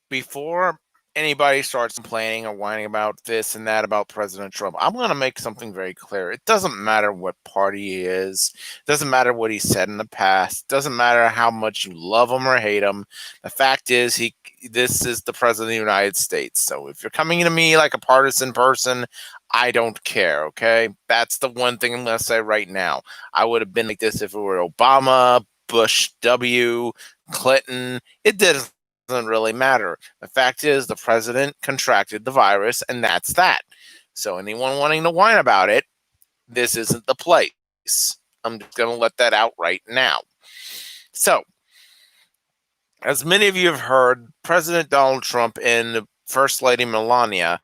before anybody starts complaining or whining about this and that about President Trump, I'm going to make something very clear. It doesn't matter what party he is. It doesn't matter what he said in the past. It doesn't matter how much you love him or hate him. The fact is, this is the president of the United States. So if you're coming to me like a partisan person, I don't care. Okay, that's the one thing I'm going to say right now. I would have been like this if it were Obama, Bush W, Clinton. It doesn't really matter. The fact is, the president contracted the virus, and that's that. So, anyone wanting to whine about it, this isn't the place. I'm just going to let that out right now. So, as many of you have heard, President Donald Trump and First Lady Melania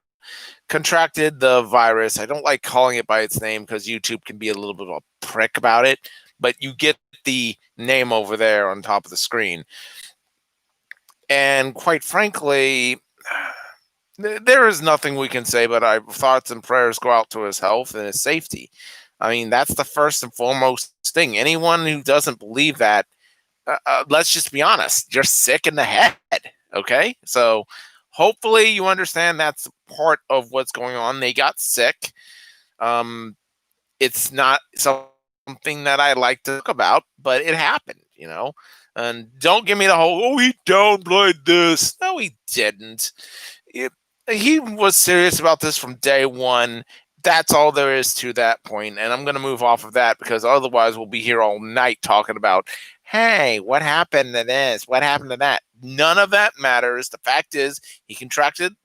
contracted the virus. I don't like calling it by its name because YouTube can be a little bit of a prick about it, but you get the name over there on top of the screen. And quite frankly, there is nothing we can say, but our thoughts and prayers go out to his health and his safety. I mean, that's the first and foremost thing. Anyone who doesn't believe that, let's just be honest, you're sick in the head. Okay? So hopefully you understand that's part of what's going on. They got sick. It's not something that I like to talk about, but it happened. And don't give me the whole, oh, he downplayed this. No, he didn't. He was serious about this from day one. That's all there is to that point. And I'm going to move off of that because otherwise we'll be here all night talking about, hey, what happened to this? What happened to that? None of that matters. The fact is he contracted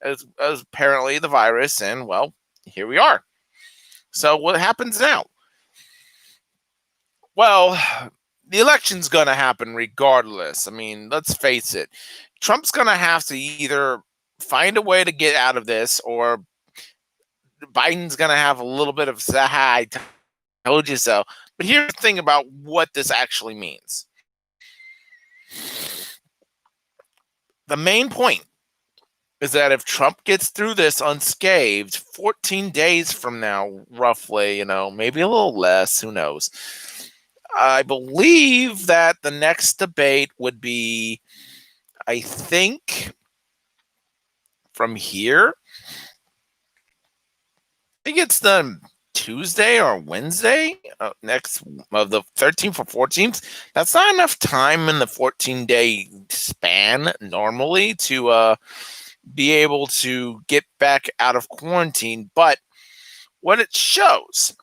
as apparently the virus, and well, here we are. So what happens now? Well, the election's going to happen regardless. I mean, let's face it. Trump's going to have to either find a way to get out of this, or Biden's going to have a little bit of, I told you so. But here's the thing about what this actually means. The main point is that if Trump gets through this unscathed, 14 days from now, roughly, maybe a little less, who knows, I believe that the next debate would be, I think, from here. I think it's the Tuesday or Wednesday next of the 13th or 14th. That's not enough time in the 14-day span normally to be able to get back out of quarantine. But what it shows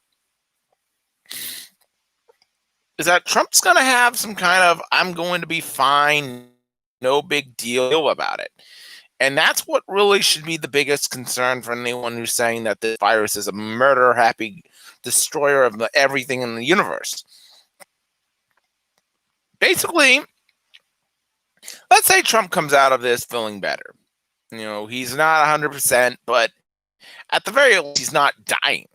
is that Trump's going to have some kind of, I'm going to be fine, no big deal about it. And that's what really should be the biggest concern for anyone who's saying that this virus is a murder-happy destroyer of everything in the universe. Basically, let's say Trump comes out of this feeling better. He's not 100%, but at the very least, he's not dying.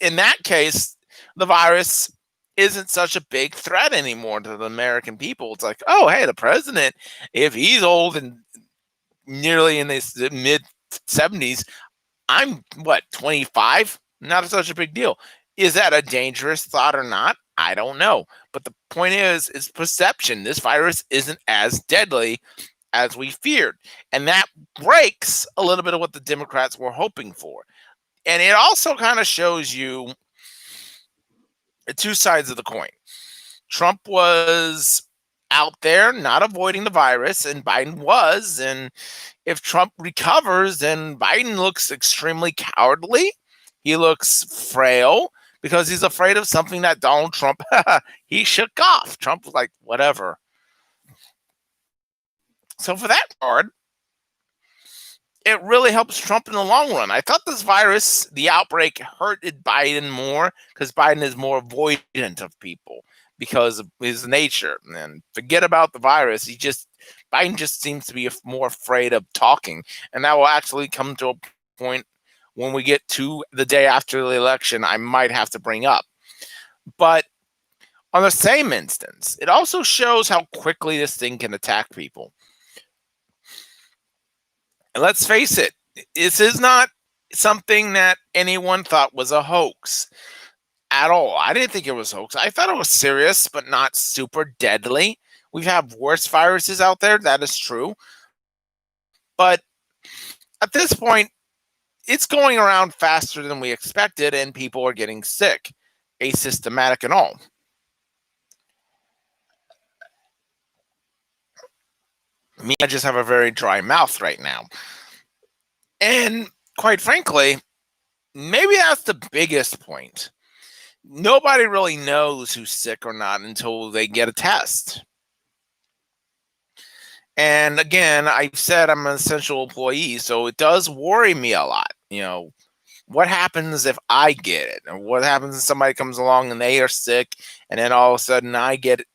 In that case, the virus isn't such a big threat anymore to the American people. It's like, oh, hey, the president, if he's old and nearly in his mid 70s, I'm 25? Not such a big deal. Is that a dangerous thought or not? I don't know. But the point is, it's perception. This virus isn't as deadly as we feared. And that breaks a little bit of what the Democrats were hoping for. And it also kind of shows you two sides of the coin. Trump was out there not avoiding the virus, and Biden was. And if Trump recovers, then Biden looks extremely cowardly. He looks frail because he's afraid of something that Donald Trump, he shook off. Trump was like, whatever. So for that regard, it really helps Trump in the long run. I thought this virus, the outbreak, hurted Biden more because Biden is more avoidant of people because of his nature. And forget about the virus. Biden just seems to be more afraid of talking. And that will actually come to a point when we get to the day after the election, I might have to bring up. But on the same instance, it also shows how quickly this thing can attack people. And let's face it, this is not something that anyone thought was a hoax at all. I didn't think it was a hoax. I thought it was serious, but not super deadly. We have worse viruses out there. That is true. But at this point, it's going around faster than we expected, and people are getting sick, asymptomatic and all. Me, I just have a very dry mouth right now. And quite frankly, maybe that's the biggest point. Nobody really knows who's sick or not until they get a test. And again, I said I'm an essential employee, so it does worry me a lot. What happens if I get it? Or what happens if somebody comes along and they are sick and then all of a sudden I get it,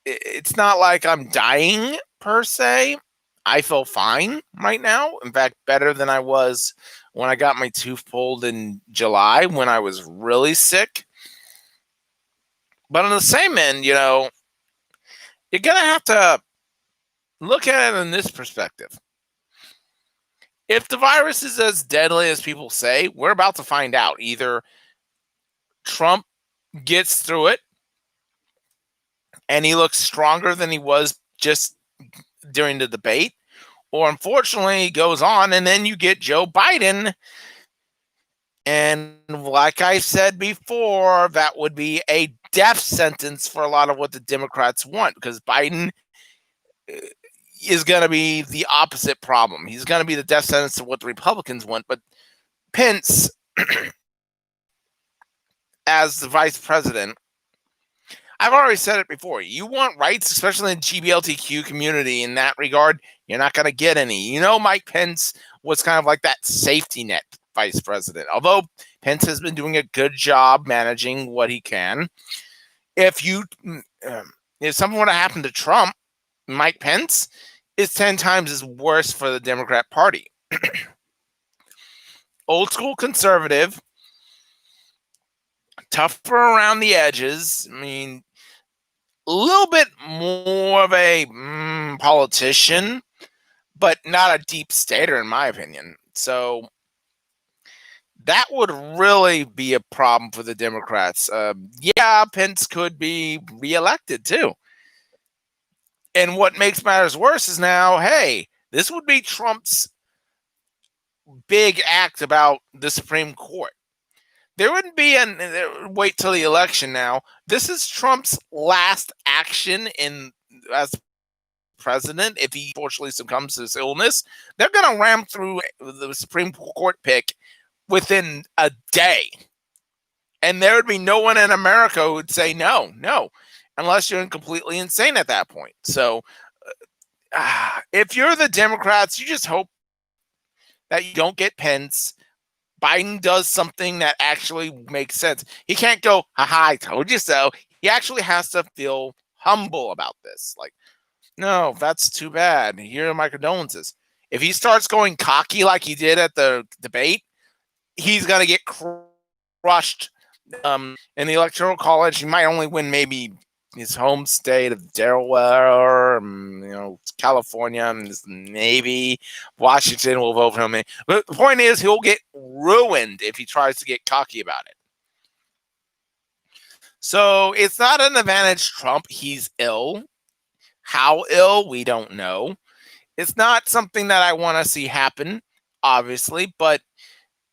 it's not like I'm dying per se. I feel fine right now. In fact, better than I was when I got my tooth pulled in July when I was really sick. But on the same end, you're going to have to look at it in this perspective. If the virus is as deadly as people say, we're about to find out. Either Trump gets through it and he looks stronger than he was just during the debate, or unfortunately he goes on and then you get Joe Biden. And like I said before, that would be a death sentence for a lot of what the Democrats want, because Biden is going to be the opposite problem. He's going to be the death sentence to what the Republicans want. But Pence, as the vice president, I've already said it before. You want rights, especially in the GBLTQ community in that regard, you're not going to get any. Mike Pence was kind of like that safety net vice president. Although Pence has been doing a good job managing what he can. If something were to happen to Trump, Mike Pence is 10 times as worse for the Democrat Party. Old school conservative, tougher around the edges. I mean, a little bit more of a politician, but not a deep stater, in my opinion. So that would really be a problem for the Democrats. Yeah, Pence could be reelected too. And what makes matters worse is now, hey, this would be Trump's big act about the Supreme Court. There wouldn't be wait till the election now. This is Trump's last action as president. If he fortunately succumbs to this illness, they're going to ram through the Supreme Court pick within a day. And there would be no one in America who would say no, unless you're completely insane at that point. So if you're the Democrats, you just hope that you don't get Pence. Biden does something that actually makes sense. He can't go, haha, I told you so. He actually has to feel humble about this. Like, no, that's too bad. Here are my condolences. If he starts going cocky like he did at the debate, he's going to get crushed in the Electoral College. He might only win maybe his home state of Delaware, California, and maybe Washington will vote for him. But the point is, he'll get ruined if he tries to get cocky about it. So it's not an advantage Trump. He's ill. How ill, we don't know. It's not something that I want to see happen, obviously. But,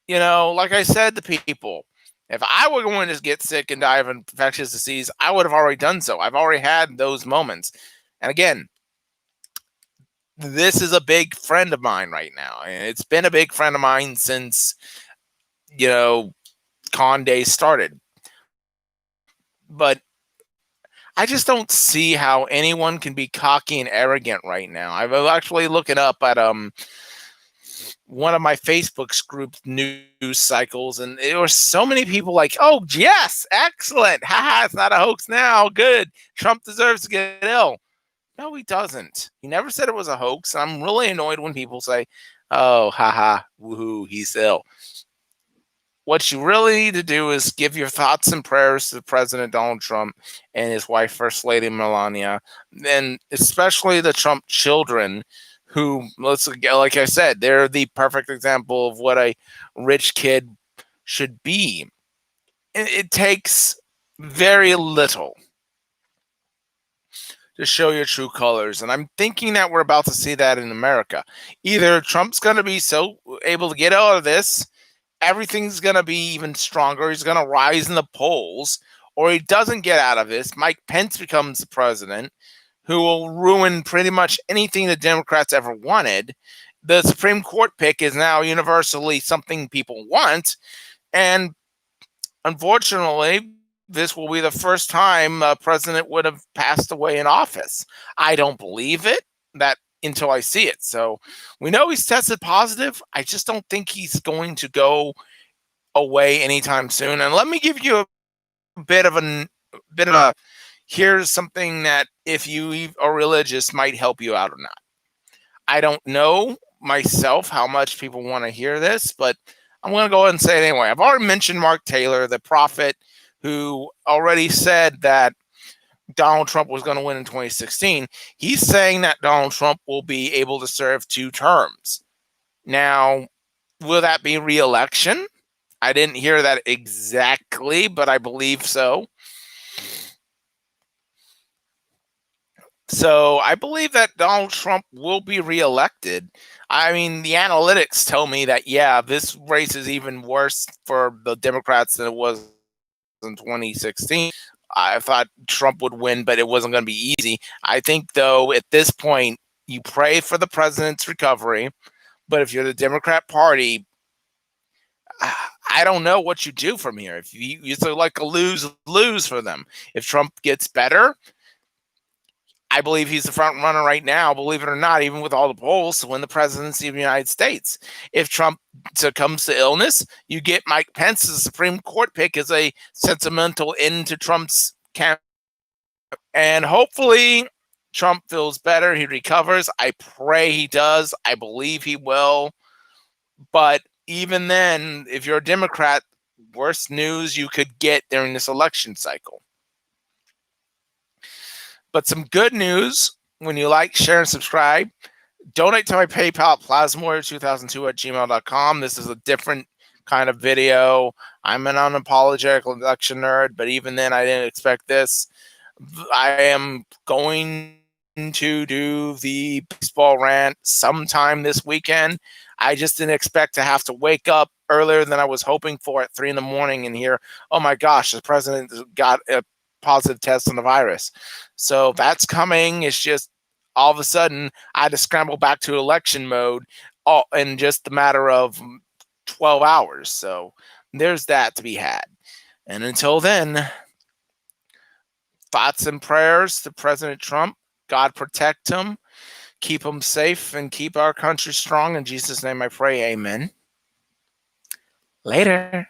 like I said to people, if I were going to get sick and die of infectious disease, I would have already done so. I've already had those moments. And again, this is a big friend of mine right now. And it's been a big friend of mine since, con days started. But I just don't see how anyone can be cocky and arrogant right now. I've actually looking up at one of my Facebook's group news cycles, and there were so many people like, oh, yes, excellent. Haha, it's not a hoax now. Good. Trump deserves to get ill. No, he doesn't. He never said it was a hoax. I'm really annoyed when people say, oh, haha, woohoo, he's ill. What you really need to do is give your thoughts and prayers to President Donald Trump and his wife, First Lady Melania, and especially the Trump children, who, like I said, they're the perfect example of what a rich kid should be. It takes very little to show your true colors. And I'm thinking that we're about to see that in America. Either Trump's going to be so able to get out of this, everything's going to be even stronger. He's going to rise in the polls, or he doesn't get out of this. Mike Pence becomes the president, who will ruin pretty much anything the Democrats ever wanted. The Supreme Court pick is now universally something people want. And unfortunately, this will be the first time a president would have passed away in office. I don't believe it that until I see it. So we know he's tested positive. I just don't think he's going to go away anytime soon. And let me give you a bit of a here's something that if you are religious might help you out or not. I don't know myself how much people want to hear this, but I'm going to go ahead and say it anyway. I've already mentioned Mark Taylor, the prophet who already said that Donald Trump was going to win in 2016. He's saying that Donald Trump will be able to serve 2 terms. Now, will that be re-election? I didn't hear that exactly, but I believe so. So I believe that Donald Trump will be reelected. I mean, the analytics tell me that, yeah, this race is even worse for the Democrats than it was in 2016. I thought Trump would win, but it wasn't going to be easy. I think, though, at this point, you pray for the president's recovery. But if you're the Democrat Party, I don't know what you do from here. If it's like a lose for them. If Trump gets better, I believe he's the front runner right now, believe it or not, even with all the polls to win the presidency of the United States. If Trump succumbs to illness, you get Mike Pence as a Supreme Court pick as a sentimental end to Trump's campaign. And hopefully Trump feels better. He recovers. I pray he does. I believe he will. But even then, if you're a Democrat, worst news you could get during this election cycle. But some good news when you like, share, and subscribe. Donate to my PayPal at plasmaware2002@gmail.com. This is a different kind of video. I'm an unapologetic election nerd, but even then, I didn't expect this. I am going to do the baseball rant sometime this weekend. I just didn't expect to have to wake up earlier than I was hoping for at 3 a.m. and hear, oh my gosh, the president got a positive test on the virus. So that's coming. It's just all of a sudden I had to scramble back to election mode in just a matter of 12 hours. So there's that to be had. And until then, thoughts and prayers to President Trump. God protect him, keep him safe, and keep our country strong. In Jesus' name I pray, amen. Later.